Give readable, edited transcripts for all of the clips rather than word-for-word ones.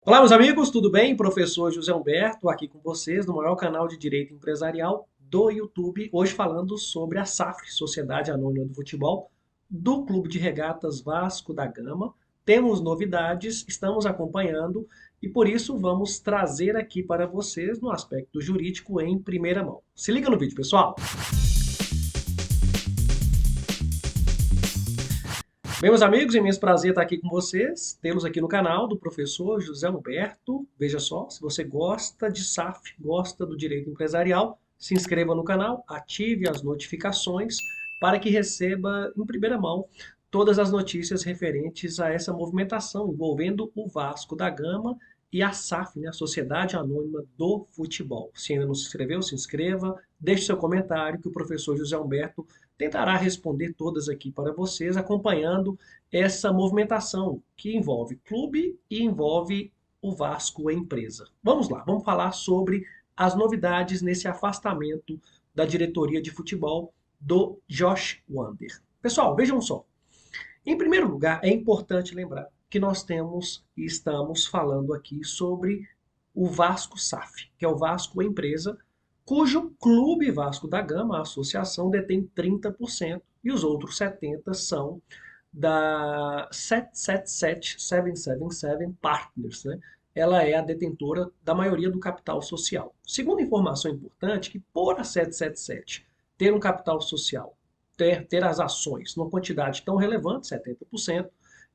Olá, meus amigos, tudo bem? Professor José Humberto aqui com vocês no maior canal de Direito Empresarial do YouTube, hoje falando sobre a SAF, Sociedade Anônima do Futebol, do Clube de Regatas Vasco da Gama. Temos novidades, estamos acompanhando e por isso vamos trazer aqui para vocês no aspecto jurídico em primeira mão. Se liga no vídeo, pessoal! Bem, meus amigos, é imenso prazer estar aqui com vocês. Tê-los aqui no canal do professor José Humberto. Veja só, se você gosta de SAF, gosta do direito empresarial, se inscreva no canal, ative as notificações para que receba em primeira mão todas as notícias referentes a essa movimentação envolvendo o Vasco da Gama e a SAF, né, a Sociedade Anônima do Futebol. Se ainda não se inscreveu, se inscreva, deixe seu comentário que o professor José Humberto tentará responder todas aqui para vocês, acompanhando essa movimentação que envolve clube e envolve o Vasco, a empresa. Vamos lá, vamos falar sobre as novidades nesse afastamento da diretoria de futebol do Josh Wander. Pessoal, vejam só. Em primeiro lugar, é importante lembrar que nós temos e estamos falando aqui sobre o Vasco SAF, que é o Vasco Empresa, cujo Clube Vasco da Gama, a associação, detém 30% e os outros 70% são da 777 Partners, né? Ela é a detentora da maioria do capital social. Segunda informação importante, que por a 777 ter um capital social, ter as ações numa quantidade tão relevante, 70%,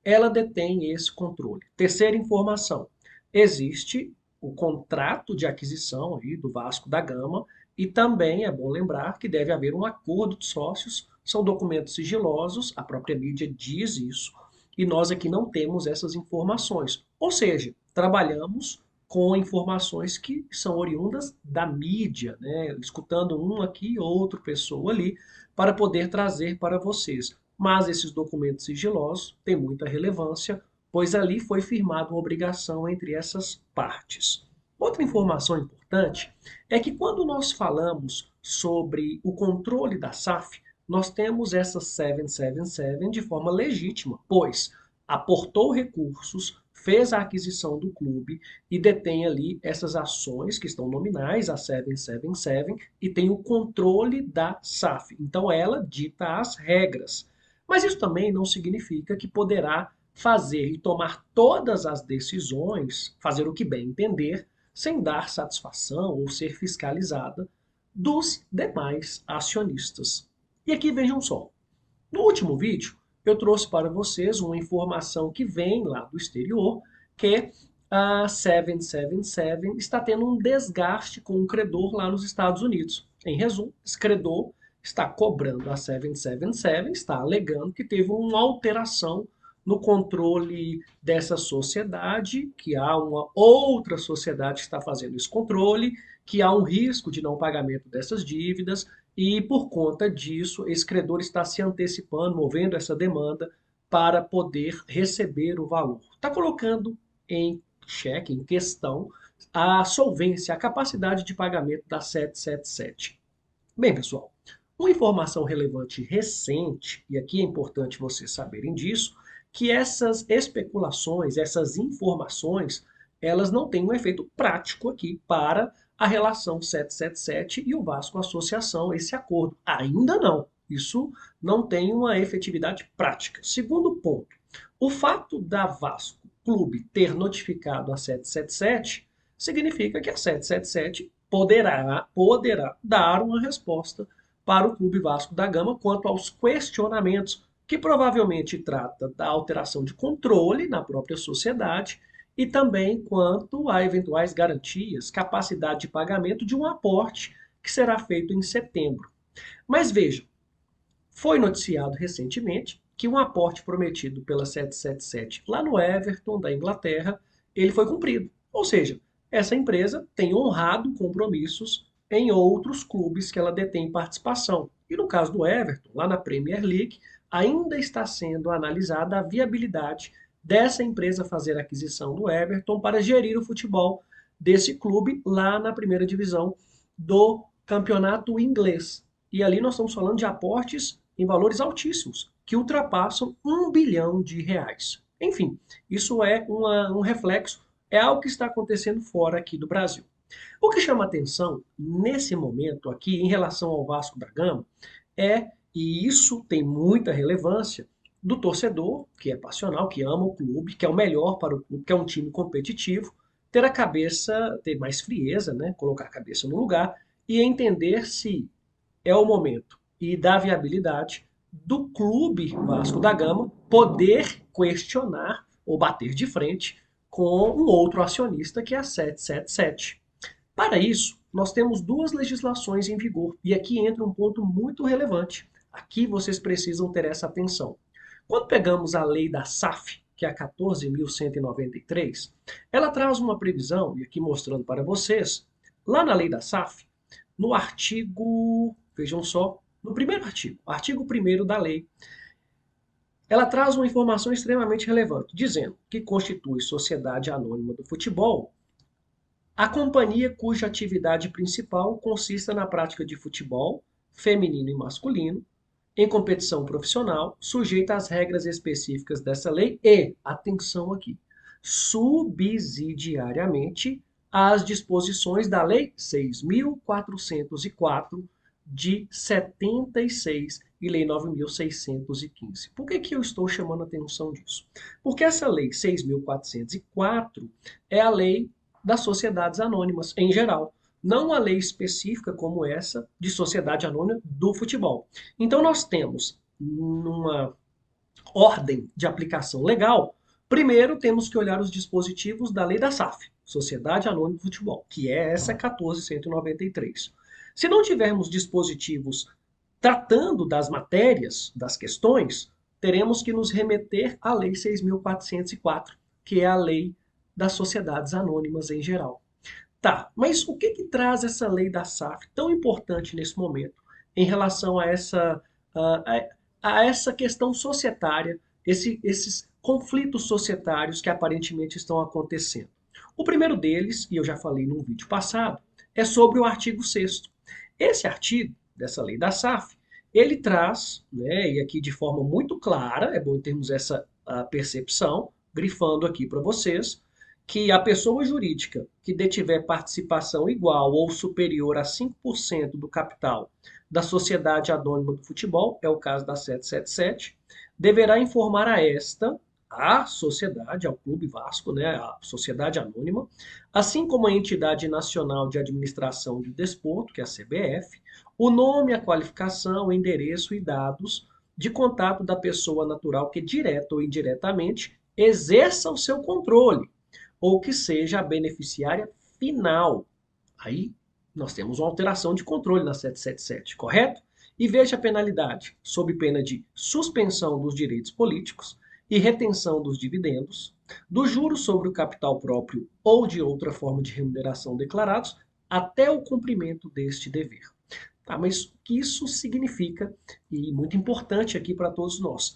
ela detém esse controle. Terceira informação, existe o contrato de aquisição aí do Vasco da Gama e também é bom lembrar que deve haver um acordo de sócios, são documentos sigilosos, a própria mídia diz isso, e nós aqui não temos essas informações. Ou seja, trabalhamos com informações que são oriundas da mídia, né? Escutando um aqui, outro pessoa ali, para poder trazer para vocês. Mas esses documentos sigilosos têm muita relevância, pois ali foi firmada uma obrigação entre essas partes. Outra informação importante é que quando nós falamos sobre o controle da SAF, nós temos essa 777 de forma legítima, pois aportou recursos, fez a aquisição do clube e detém ali essas ações que estão nominais, a 777, e tem o controle da SAF. Então ela dita as regras. Mas isso também não significa que poderá fazer e tomar todas as decisões, fazer o que bem entender, sem dar satisfação ou ser fiscalizada dos demais acionistas. E aqui vejam só. No último vídeo, eu trouxe para vocês uma informação que vem lá do exterior, que a 777 está tendo um desgaste com um credor lá nos Estados Unidos. Em resumo, esse credor está cobrando a 777, está alegando que teve uma alteração no controle dessa sociedade, que há uma outra sociedade que está fazendo esse controle, que há um risco de não pagamento dessas dívidas, e por conta disso, esse credor está se antecipando, movendo essa demanda para poder receber o valor. Está colocando em xeque, em questão, a solvência, a capacidade de pagamento da 777. Bem, pessoal, uma informação relevante recente, e aqui é importante vocês saberem disso, que essas especulações, essas informações, elas não têm um efeito prático aqui para a relação 777 e o Vasco Associação, esse acordo. Ainda não. Isso não tem uma efetividade prática. Segundo ponto, o fato da Vasco Clube ter notificado a 777 significa que a 777 poderá dar uma resposta para o Clube Vasco da Gama quanto aos questionamentos que provavelmente trata da alteração de controle na própria sociedade e também quanto a eventuais garantias, capacidade de pagamento de um aporte que será feito em setembro. Mas vejam, foi noticiado recentemente que um aporte prometido pela 777 lá no Everton, da Inglaterra, ele foi cumprido. Ou seja, essa empresa tem honrado compromissos em outros clubes que ela detém participação. E no caso do Everton, lá na Premier League, ainda está sendo analisada a viabilidade dessa empresa fazer a aquisição do Everton para gerir o futebol desse clube lá na primeira divisão do campeonato inglês. E ali nós estamos falando de aportes em valores altíssimos, que ultrapassam R$ 1 bilhão. Enfim, isso é um reflexo É algo que está acontecendo fora aqui do Brasil. O que chama atenção nesse momento aqui em relação ao Vasco da Gama e isso tem muita relevância, do torcedor, que é passional, que ama o clube, que é o melhor para o clube, que é um time competitivo, ter a cabeça, ter mais frieza, né? Colocar a cabeça no lugar e entender se é o momento e da viabilidade do clube Vasco da Gama poder questionar ou bater de frente com um outro acionista que é a 777. Para isso, nós temos duas legislações em vigor e aqui entra um ponto muito relevante. Aqui vocês precisam ter essa atenção. Quando pegamos a lei da SAF, que é a 14.193, ela traz uma previsão, e aqui mostrando para vocês, lá na lei da SAF, no artigo, vejam só, no primeiro artigo, artigo 1º da lei, ela traz uma informação extremamente relevante, dizendo que constitui sociedade anônima do futebol a companhia cuja atividade principal consista na prática de futebol, feminino e masculino, em competição profissional, sujeita às regras específicas dessa lei e, atenção aqui, subsidiariamente às disposições da Lei 6.404 de 76 e Lei 9.615. Por que eu estou chamando a atenção disso? Porque essa Lei 6.404 é a lei das sociedades anônimas em geral, não uma lei específica como essa de sociedade anônima do futebol. Então nós temos numa ordem de aplicação legal, primeiro temos que olhar os dispositivos da lei da SAF, Sociedade Anônima do Futebol, que é essa 14.193. Se não tivermos dispositivos tratando das matérias, das questões, teremos que nos remeter à lei 6.404, que é a lei das sociedades anônimas em geral. Tá, mas o que traz essa lei da SAF tão importante nesse momento em relação a essa questão societária, esses conflitos societários que aparentemente estão acontecendo? O primeiro deles, e eu já falei num vídeo passado, é sobre o artigo 6º. Esse artigo dessa lei da SAF, ele traz, né, e aqui de forma muito clara, é bom termos essa percepção, grifando aqui para vocês, que a pessoa jurídica que detiver participação igual ou superior a 5% do capital da sociedade anônima do futebol, é o caso da 777, deverá informar a esta, a sociedade, ao Clube Vasco, né, a sociedade anônima, assim como a entidade nacional de administração do desporto, que é a CBF, o nome, a qualificação, o endereço e dados de contato da pessoa natural que, direta ou indiretamente, exerça o seu controle ou que seja a beneficiária final. Aí nós temos uma alteração de controle na 777, correto? E veja a penalidade, sob pena de suspensão dos direitos políticos e retenção dos dividendos, dos juros sobre o capital próprio ou de outra forma de remuneração declarados, até o cumprimento deste dever. Tá, mas o que isso significa, e muito importante aqui para todos nós,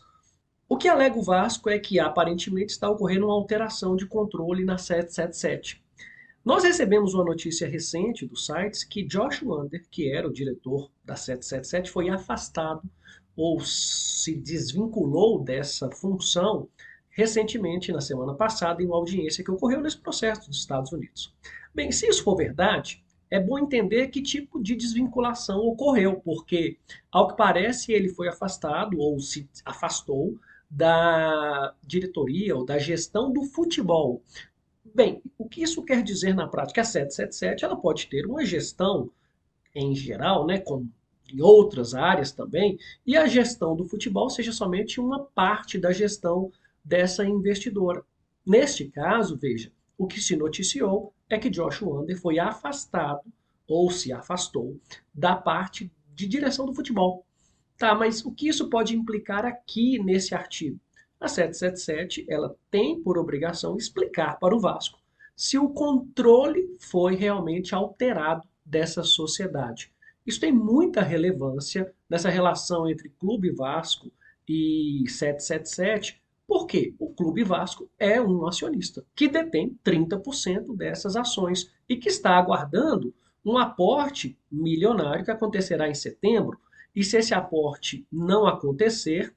o que alega o Vasco é que aparentemente está ocorrendo uma alteração de controle na 777. Nós recebemos uma notícia recente dos sites que Josh Wander, que era o diretor da 777, foi afastado ou se desvinculou dessa função recentemente, na semana passada, em uma audiência que ocorreu nesse processo dos Estados Unidos. Bem, se isso for verdade, é bom entender que tipo de desvinculação ocorreu, porque, ao que parece, ele foi afastado ou se afastou da diretoria ou da gestão do futebol. Bem, o que isso quer dizer na prática? A 777 ela pode ter uma gestão em geral, né, como em outras áreas também, e a gestão do futebol seja somente uma parte da gestão dessa investidora. Neste caso, veja, o que se noticiou é que Josh Wander foi afastado ou se afastou da parte de direção do futebol. Tá, mas o que isso pode implicar aqui nesse artigo? A 777, ela tem por obrigação explicar para o Vasco se o controle foi realmente alterado dessa sociedade. Isso tem muita relevância nessa relação entre Clube Vasco e 777, porque o Clube Vasco é um acionista que detém 30% dessas ações e que está aguardando um aporte milionário que acontecerá em setembro. E se esse aporte não acontecer,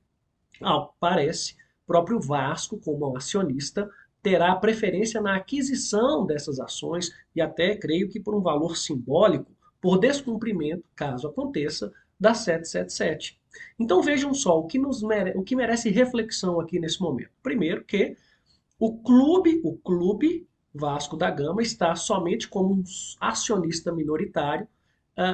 parece, o próprio Vasco, como acionista, terá preferência na aquisição dessas ações e até, creio que por um valor simbólico, por descumprimento, caso aconteça, da 777. Então vejam só o que merece reflexão aqui nesse momento. Primeiro que o clube Vasco da Gama está somente como um acionista minoritário,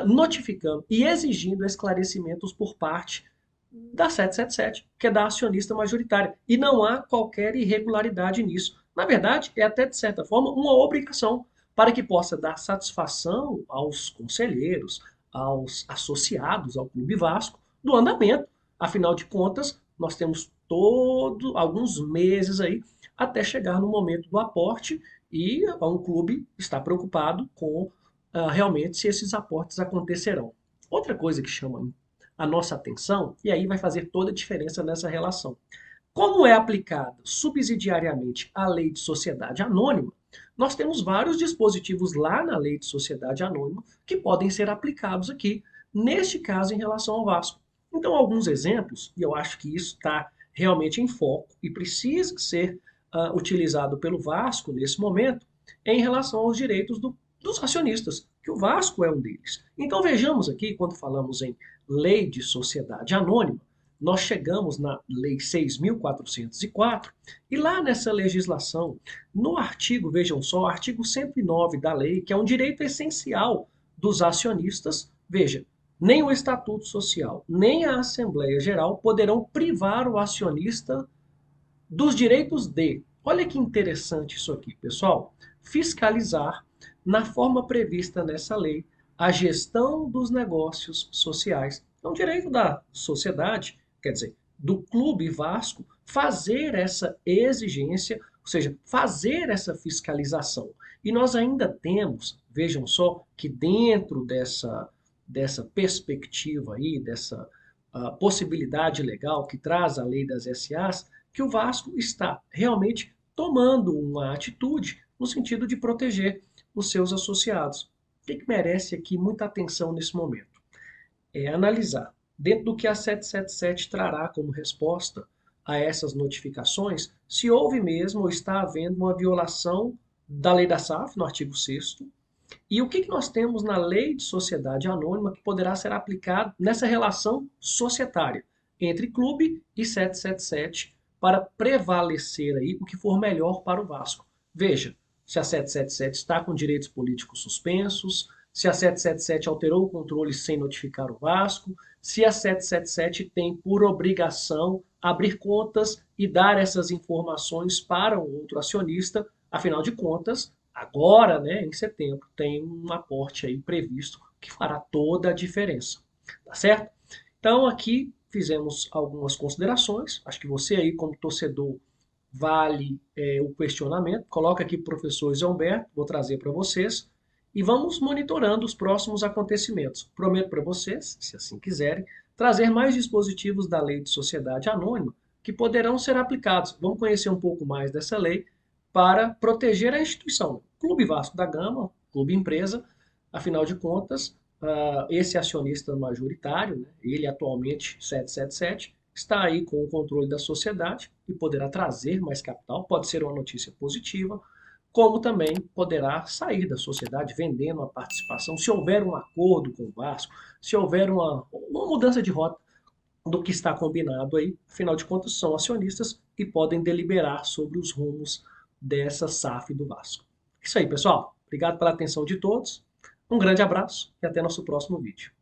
notificando e exigindo esclarecimentos por parte da 777, que é da acionista majoritária. E não há qualquer irregularidade nisso. Na verdade, é até, de certa forma, uma obrigação para que possa dar satisfação aos conselheiros, aos associados ao Clube Vasco, do andamento. Afinal de contas, nós temos alguns meses aí até chegar no momento do aporte e um clube está preocupado com realmente se esses aportes acontecerão. Outra coisa que chama a nossa atenção, e aí vai fazer toda a diferença nessa relação. Como é aplicada subsidiariamente a lei de sociedade anônima, nós temos vários dispositivos lá na lei de sociedade anônima que podem ser aplicados aqui, neste caso em relação ao Vasco. Então, alguns exemplos, e eu acho que isso está realmente em foco e precisa ser utilizado pelo Vasco nesse momento, é em relação aos direitos dos acionistas, que o Vasco é um deles. Então, vejamos aqui, quando falamos em lei de sociedade anônima, nós chegamos na Lei 6.404 e lá nessa legislação, no artigo, vejam só, artigo 109 da lei, que é um direito essencial dos acionistas, veja, nem o Estatuto Social, nem a Assembleia Geral poderão privar o acionista dos direitos de, olha que interessante isso aqui, pessoal, fiscalizar, na forma prevista nessa lei, a gestão dos negócios sociais. É um direito da sociedade, quer dizer, do Clube Vasco, fazer essa exigência, ou seja, fazer essa fiscalização. E nós ainda temos, vejam só, que dentro dessa perspectiva aí, dessa possibilidade legal que traz a lei das SAs, que o Vasco está realmente tomando uma atitude no sentido de proteger os seus associados. O que merece aqui muita atenção nesse momento? É analisar, dentro do que a 777 trará como resposta a essas notificações, se houve mesmo ou está havendo uma violação da lei da SAF, no artigo 6º, e o que nós temos na lei de sociedade anônima que poderá ser aplicado nessa relação societária entre clube e 777 para prevalecer aí o que for melhor para o Vasco. Veja, se a 777 está com direitos políticos suspensos, se a 777 alterou o controle sem notificar o Vasco, se a 777 tem por obrigação abrir contas e dar essas informações para um outro acionista, afinal de contas, agora, né, em setembro, tem um aporte aí previsto que fará toda a diferença, tá certo? Então aqui fizemos algumas considerações, acho que você aí como torcedor vale o questionamento, coloca aqui para o professor Zé Humberto, vou trazer para vocês, e vamos monitorando os próximos acontecimentos. Prometo para vocês, se assim quiserem, trazer mais dispositivos da Lei de Sociedade Anônima que poderão ser aplicados. Vamos conhecer um pouco mais dessa lei para proteger a instituição. Clube Vasco da Gama, clube empresa, afinal de contas, esse acionista majoritário, né, ele atualmente 777, está aí com o controle da sociedade e poderá trazer mais capital, pode ser uma notícia positiva, como também poderá sair da sociedade vendendo a participação, se houver um acordo com o Vasco, se houver uma mudança de rota do que está combinado aí, afinal de contas são acionistas e podem deliberar sobre os rumos dessa SAF do Vasco. Isso aí, pessoal. Obrigado pela atenção de todos. Um grande abraço e até nosso próximo vídeo.